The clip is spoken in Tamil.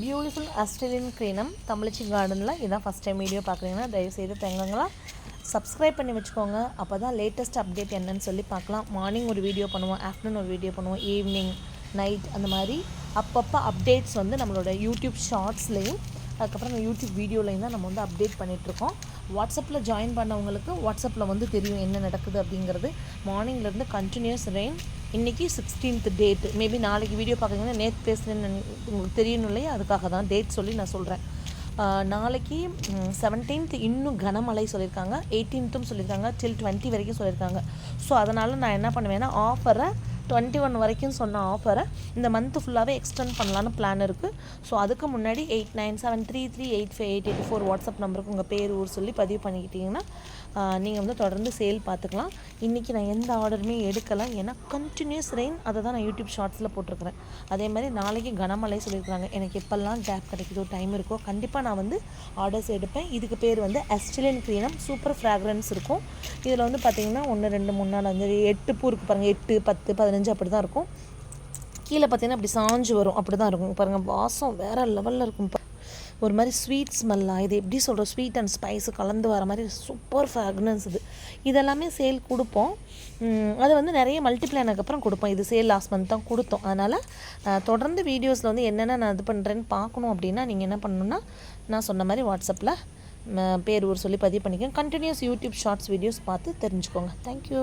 பியூட்டிஃபுல் ஆஸ்திரேலியன் க்ரீனம் தமிழச்சி கார்டனில் இதான் ஃபஸ்ட் டைம் வீடியோ பார்க்குறீங்கன்னா தயவுசெய்து தங்கங்களா சப்ஸ்கிரைப் பண்ணி வச்சுக்கோங்க. அப்போ தான் லேட்டஸ்ட் அப்டேட் என்னன்னு சொல்லி பார்க்கலாம். மார்னிங் ஒரு வீடியோ பண்ணுவோம், ஆஃப்டர்நூன் ஒரு வீடியோ பண்ணுவோம், ஈவினிங் நைட் அந்த மாதிரி அப்பப்போ அப்டேட்ஸ் வந்து நம்மளோட யூடியூப் ஷார்ட்ஸ்லேயும் அதுக்கப்புறம் யூடியூப் வீடியோலையும் தான் நம்ம வந்து அப்டேட் பண்ணிகிட்ருக்கோம். வாட்ஸ்அப்பில் ஜாயின் பண்ணவங்களுக்கு வாட்ஸ்அப்பில் வந்து தெரியும் என்ன நடக்குது அப்படிங்கிறது. மார்னிங்லேருந்து கண்டினியூஸ் ரெயின். இன்றைக்கி 16th டேட். மேபி நாளைக்கு வீடியோ பார்க்குறீங்கன்னா நேற்று பேசுகிறேன்னு உங்களுக்கு தெரியணும் இல்லையா, அதுக்காக தான் டேட் சொல்லி நான் சொல்கிறேன். நாளைக்கு 17th இன்னும் கனமழை சொல்லியிருக்காங்க, 18th சொல்லியிருக்காங்க, till 20 வரைக்கும் சொல்லியிருக்காங்க. ஸோ அதனால் நான் என்ன பண்ணுவேன்னா ஆஃபரை 21 வரைக்கும் சொன்ன ஆஃபரை இந்த மந்த்து ஃபுல்லாகவே எக்ஸ்டெண்ட் பண்ணலான்னு பிளான் இருக்குது. ஸோ அதுக்கு முன்னாடி 8973385884 வாட்ஸ்அப் நம்பருக்கு உங்கள் பேர் ஊர் சொல்லி பதிவு பண்ணிக்கிட்டிங்கன்னா நீங்கள் வந்து தொடர்ந்து சேல் பார்த்துக்கலாம். இன்றைக்கி நான் எந்த ஆர்டருமே எடுக்கலை, ஏன்னா கண்டினியூஸ் ரெயின். அதை தான் நான் யூடியூப் ஷார்ட்ஸில் போட்டிருக்கிறேன். அதே மாதிரி நாளைக்கு கனமழை சொல்லியிருக்காங்க. எனக்கு எப்போல்லாம் கேப் கிடைக்குதோ டைம் இருக்கோ கண்டிப்பாக நான் வந்து ஆர்டர்ஸ் எடுப்பேன். இதுக்கு பேர் வந்து ஆஸ்திரேலியன் க்ரீனம். சூப்பர் ஃப்ராக்ரன்ஸ் இருக்கும். இதில் வந்து பார்த்திங்கன்னா 1 2 3 4 5 8 பூ இருக்குது பாருங்கள். 8 10 15 அப்படி தான் இருக்கும். கீழே பார்த்திங்கன்னா அப்படி சாஞ்சு வரும், அப்படி தான் இருக்கும் பாருங்கள். வாசம் வேறு லெவலில் இருக்கும். ஒரு மாதிரி ஸ்வீட் ஸ்மெல்லாக, இது எப்படி சொல்கிறோம், ஸ்வீட் அண்ட் ஸ்பைஸு கலந்து வர மாதிரி சூப்பர் ஃப்ராக்ரன்ஸ் இது. இதெல்லாமே சேல் கொடுப்போம். அது வந்து நிறைய மல்டிப்ளை ஆனதுக்கப்புறம் கொடுப்போம். இது சேல் லாஸ்ட் மந்த் தான் கொடுத்தோம். அதனால் தொடர்ந்து வீடியோஸில் வந்து என்னென்ன நான் இது பண்ணுறேன்னு பார்க்கணும் அப்படின்னா நீங்கள் என்ன பண்ணணுன்னா நான் சொன்ன மாதிரி வாட்ஸ்அப்பில் பேர் ஊர் சொல்லி பதிவு பண்ணிக்கோங்க. கண்டினியூஸ் யூடியூப் ஷார்ட்ஸ் வீடியோஸ் பார்த்து தெரிஞ்சுக்கோங்க. தேங்க்யூ.